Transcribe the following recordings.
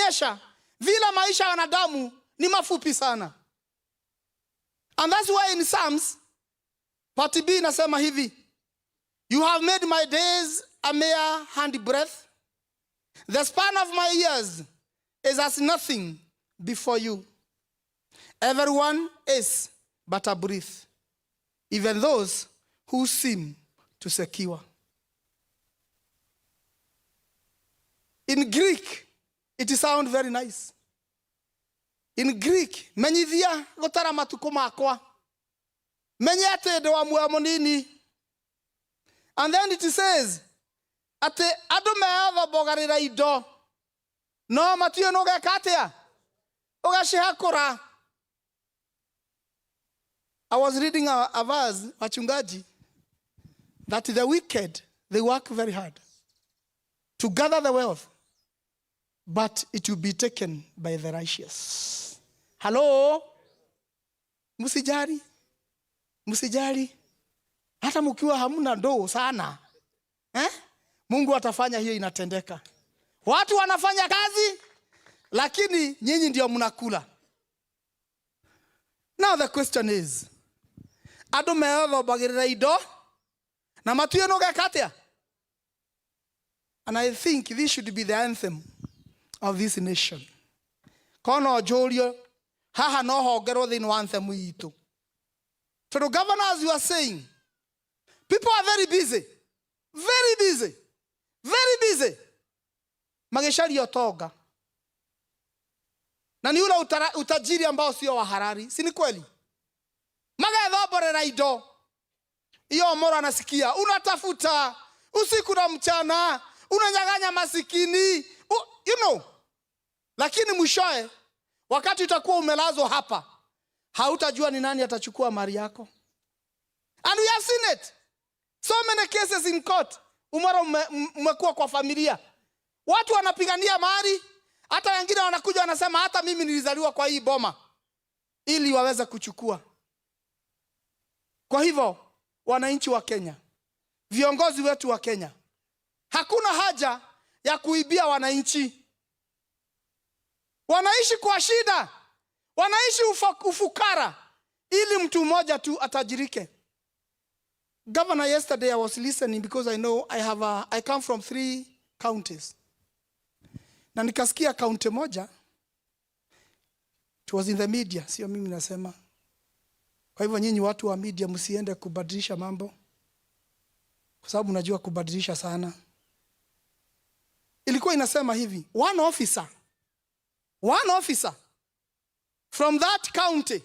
inaonyesha vile maisha ya wanadamu ni mafupi sana. And that's why in Psalms part B inasema hivi, you have made my days a mere handbreadth. The span of my years is as nothing before you. Everyone is but a breath, even those who seem to secure. In Greek, it sounds very nice. In Greek, menyithia gutara matuko makwa. Menyete ndo wa muoyo munini. And then it says, ate andu meotho bogarira indo. No matio no gekatia. Ugashihakura. I was reading a verse, wachungaji, that the wicked, they work very hard to gather the wealth, but it will be taken by the righteous. Hello? Musijari? Musijari? Hata mkiwa hamuna ndoo sana. Mungu atafanya hiyo inatendeka. Watu wanafanya kazi, lakini nyinyi ndio mnakula. Now the question is, ado meotho bagirira indo na matuyo no gekatia. And I think this should be the anthem of this nation. Kono jorio haha no hongero thini wa anthem itu. So the governors, you are saying, people are very busy. Very busy. Very busy. Mageshari yotoga. Na ni ule utajiri ambao sio wa halali. Si ni kweli? Magethoborera indo. Iyo mora anasikia. Unatafuta usiku na mchana. Unanyang'anya masikini. You know. Lakini mwishowe, wakati utakuwa umelazwa hapa, hautajua ni nani atachukua mali yako. And we have seen it. So many cases in court. Umara umekuwa kwa familia. Watu wanapigania mali. Hata wengine wanakuja wanasema hata mimi nilizaliwa kwa hii boma, ili waweze kuchukua. Kwa hivyo, wananchi wa Kenya, viongozi wetu wa Kenya, hakuna haja ya kuibia wananchi. Wanaishi kwa shida. Wanaishi ufukara ili mtu mmoja tu atajirike. Governor, yesterday I was listening because I know I come from 3 counties. Na nikasikia kaunti moja, it was in the media, sio mimi nasema. Kwa hivyo nyinyi watu wa media msiende kubadilisha mambo, kwa sababu unajua kubadilisha sana. Ilikuwa inasema hivi, one officer from that county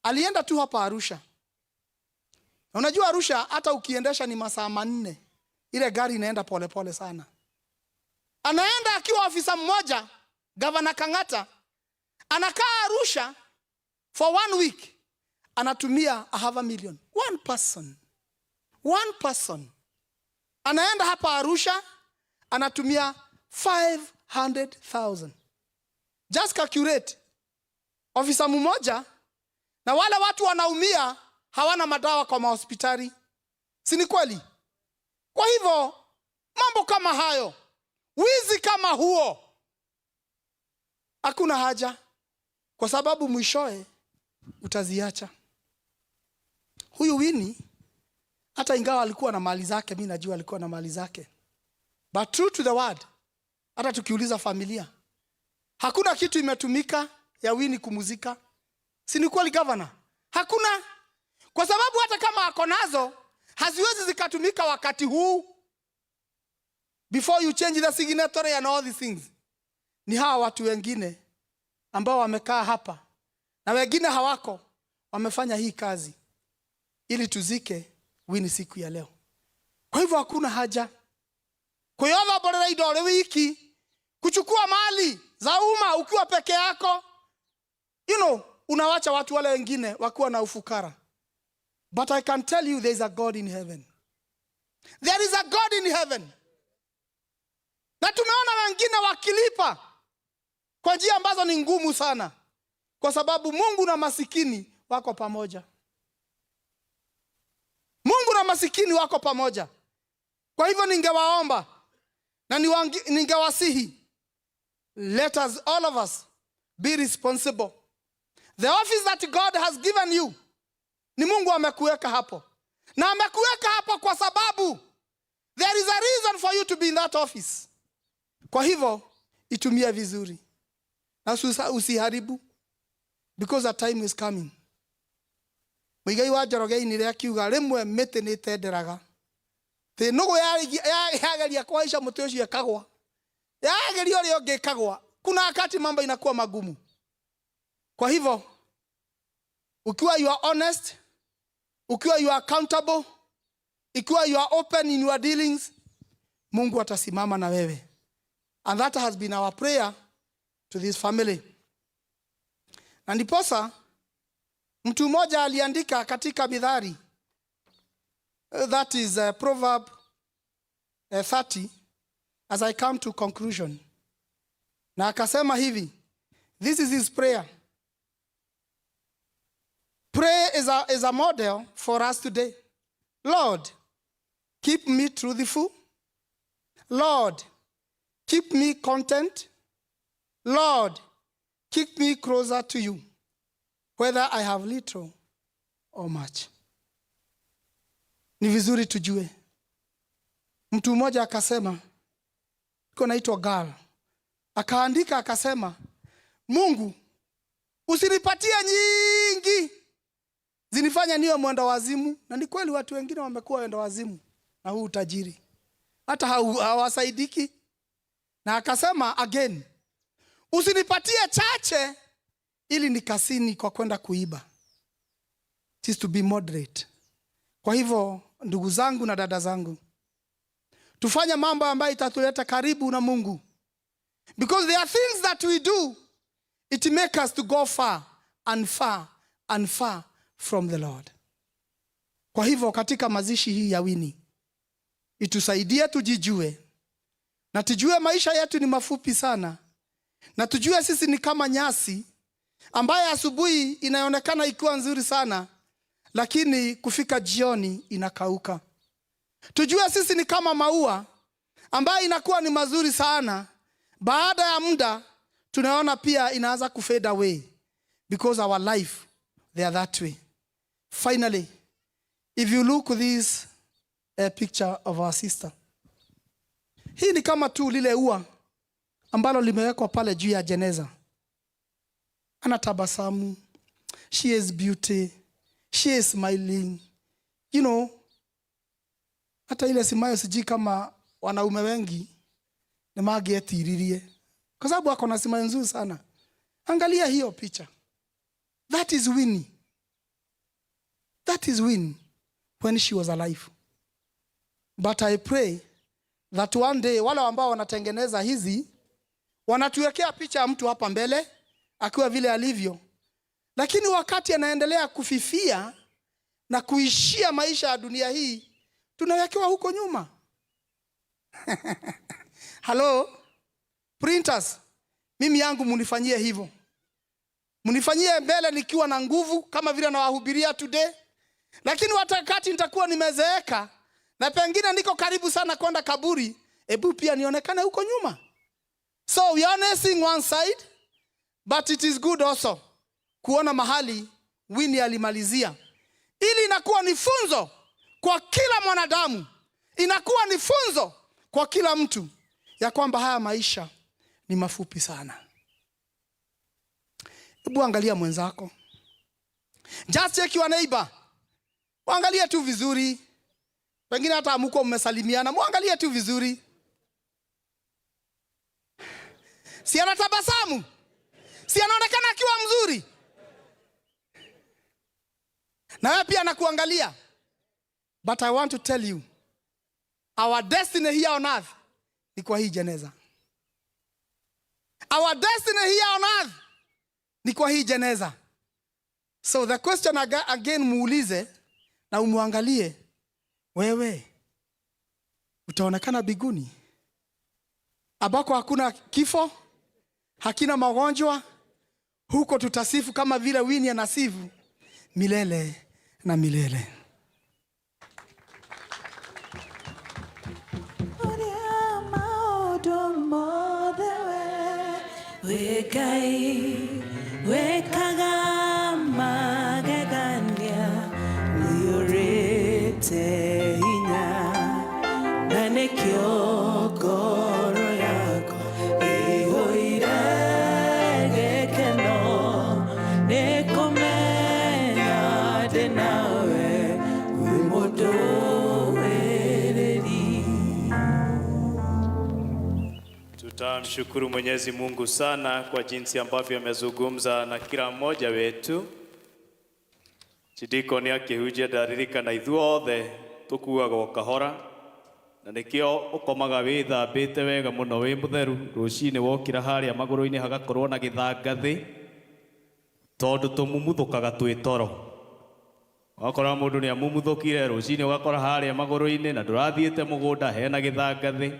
alienda tu hapa Arusha. Na unajua Arusha hata ukiendesha ni masaa 4, ile gari inaenda pole pole sana. Anaenda akiwa ofisa mmoja, Governor Kang'ata, anakaa Arusha for 1 week, anatumia 500,000. One person. Anaenda hapa Arusha, anatumia 500,000. Just calculate. Ofisa mmoja, na wale watu wanaumia, hawana madawa kwa mahospitali. Si ni kweli? Kwa hivyo, mambo kama hayo, wizi kama huo, hakuna haja, kwa sababu mwishowe utaziacha. Huyu Winnie, hata ingawa alikuwa na mali zake, mimi najua alikuwa na mali zake, but true to the word, hata tukiuliza familia, hakuna kitu imetumika ya Winnie kumuzika. Si ni kweli governor? Hakuna. Kwa sababu hata kama ako nazo, haziwezi zikatumika wakati huu. Before you change the signatory and all these things. Ni hawa watu wengine ambao wamekaa hapa na wengine hawako, wamefanya hii kazi ili tuzike Winnie siku ya leo. Kwa hivyo hakuna haja kuyola borera idole wiki kuchukua mali za umma ukiwa peke yako. Unawacha watu wale wengine wakiwa na ufukara. But I can tell you there is a God in heaven. There is a God in heaven. Na tumeona wengine wakilipa kwa njia ambazo ni ngumu sana, kwa sababu Mungu na masikini wako pamoja. Mungu na masikini wako pamoja. Kwa hivyo ningewaomba na ningewasihi let us, all of us, be responsible. The office that God has given you, ni Mungu amekuweka hapo. Na amekuweka hapo kwa sababu there is a reason for you to be in that office. Kwa hivyo, itumie vizuri. Na usiharibu. Because a time is coming. Muigai wa Njoroge ni akiuga rimwe miti ni tenderaga. Te nugu yageria kwaisha muti ucio ekagwa. Yageria uri ungi ekagwa. Kuna wakati mambo inakuwa magumu. Kwa hivyo, ukiwa you are honest, ukiwa you are accountable, ikiwa you are open in your dealings, Mungu atasimama na wewe. And that has been our prayer to this family. Na ndiposa mtu mmoja aliandika katika Mithali, that is Proverb 30, as I come to conclusion. Na akasema hivi, this is his prayer. Prayer is a model for us today. Lord, keep me truthful. Lord, keep me content. Lord, keep me closer to you, whether I have little or much. Ni vizuri tujue. Mtu mmoja akasema, iko naitwa Gal, akaandika akasema, Mungu, usinipatie nyingi zinifanya niwe mwenda wazimu. Na ni kweli watu wengine wamekuwa wenda wazimu na huu utajiri, hata hawasaidiki. Na akasema again, usinipatie chache ili nikasini kwa kwenda kuiba. It is to be moderate. Kwa hivyo ndugu zangu na dada zangu, tufanye mambo ambayo itatuleta karibu na Mungu. Because there are things that we do, it make us to go far and far and far from the Lord. Kwa hivyo katika mazishi hii ya Winnie, itusaidie tujijue. Na tujue maisha yetu ni mafupi sana. Na tujue sisi ni kama nyasi ambaye asubuhi inaonekana ikiwa nzuri sana, lakini kufika jioni inakauka. Tujue sisi ni kama maua ambaye inakuwa ni mazuri sana, baada ya muda tunaona pia inaanza kufade away, because our life they are that way. Finally, if you look at this picture of our sister, hii ni kama tu lile ua ambalo limewekwa pale juu ya jeneza. Anatabasamu. She is beauty. She is smiling. You know, hata ile simayo siji kama wanaume wengi ni magetiririe. Kwa sababu ako na simayo nzuri sana. Angalia hiyo picha. That is Winnie. That is Winnie when she was alive. But I pray that one day wale ambao wanatengeneza hizi wanatuwekea picha ya mtu hapa mbele akiwa vile alivyo, lakini wakati anaendelea kufifia na kuishia maisha ya dunia hii, tunawekewa huko nyuma. Hello printers, mimi yangu munifanyie hivyo. Munifanyie mbele nikiwa na nguvu kama vile nawahubiria today, lakini wakati nitakuwa nimezeeka na pengine niko karibu sana kwenda kaburi, ebu pia nionekane huko nyuma. So we are nursing one side, but it is good also kuona mahali Winnie alimalizia. Ili inakuwa ni funzo kwa kila mwanadamu. Inakuwa ni funzo kwa kila mtu ya kwamba haya maisha ni mafupi sana. Ebu angalia mwenzako. Just check your neighbor. Muangalie tu vizuri. Pengine hata amuko mmesalimiana, muangalie tu vizuri. Si anatabasamu? Si anaonekana akiwa mzuri? Na wewe pia anakuangalia. But I want to tell you, our destiny here on earth ni kwa hii jeneza. Our destiny here on earth ni kwa hii jeneza. So the question again muulize na umuangalie, wewe utaonekana biguni ambako hakuna kifo, hakina magonjwa, huko tutasifu kama vile Winnie anasifu milele na milele. wekai wekaga magegania nuyurite inya na nekio goro yako ihoire gekeno nekomenya denawe wimodo Tutamshukuru Mwenyezi Mungu sana kwa jinsi ambavyo amezungumza na kila mmoja wetu. Chidiko ni akihuja daririka na ithuothe tukuaga kahora na nikio ukomaga withambite wega muno wi mutheru rucini wokira haria maguru-ini hagakorwo na githangathi tondu tumumuthukaga twi toro. Wakora mundu ni amumuthukire rucini ugakora haria maguru-ini na ndurathiite mugunda hena githangathi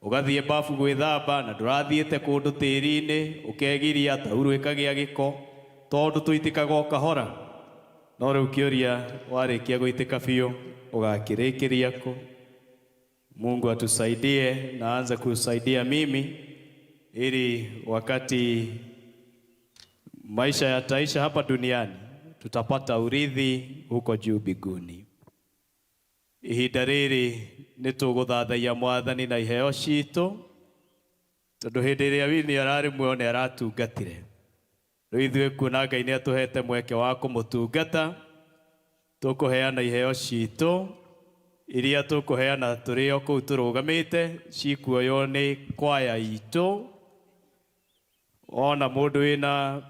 ugathie bafu gwithamba na ndurathiite kundu tiri-ini ukegiria tauru ikagia giko tondu tuitikaga kahora no riu kiuria warikia guitika biu ugakirikiria ku. Mungu atusaidie na anza kusaidia mimi ili wakati maisha yataisha hapa duniani tutapata urithi huko juu mbinguni. Ihinda riri nituguthathaia Mwathani na iheo citu tondu hindi iria Wini arari muone aratungatire riu ithue kuona Ngai ni atuhete mweke wa kumutungata tukuheana iheo citu iria tukuheana turio kuu turugamite cikuoyo ni kwaya itu. Ona mundu wina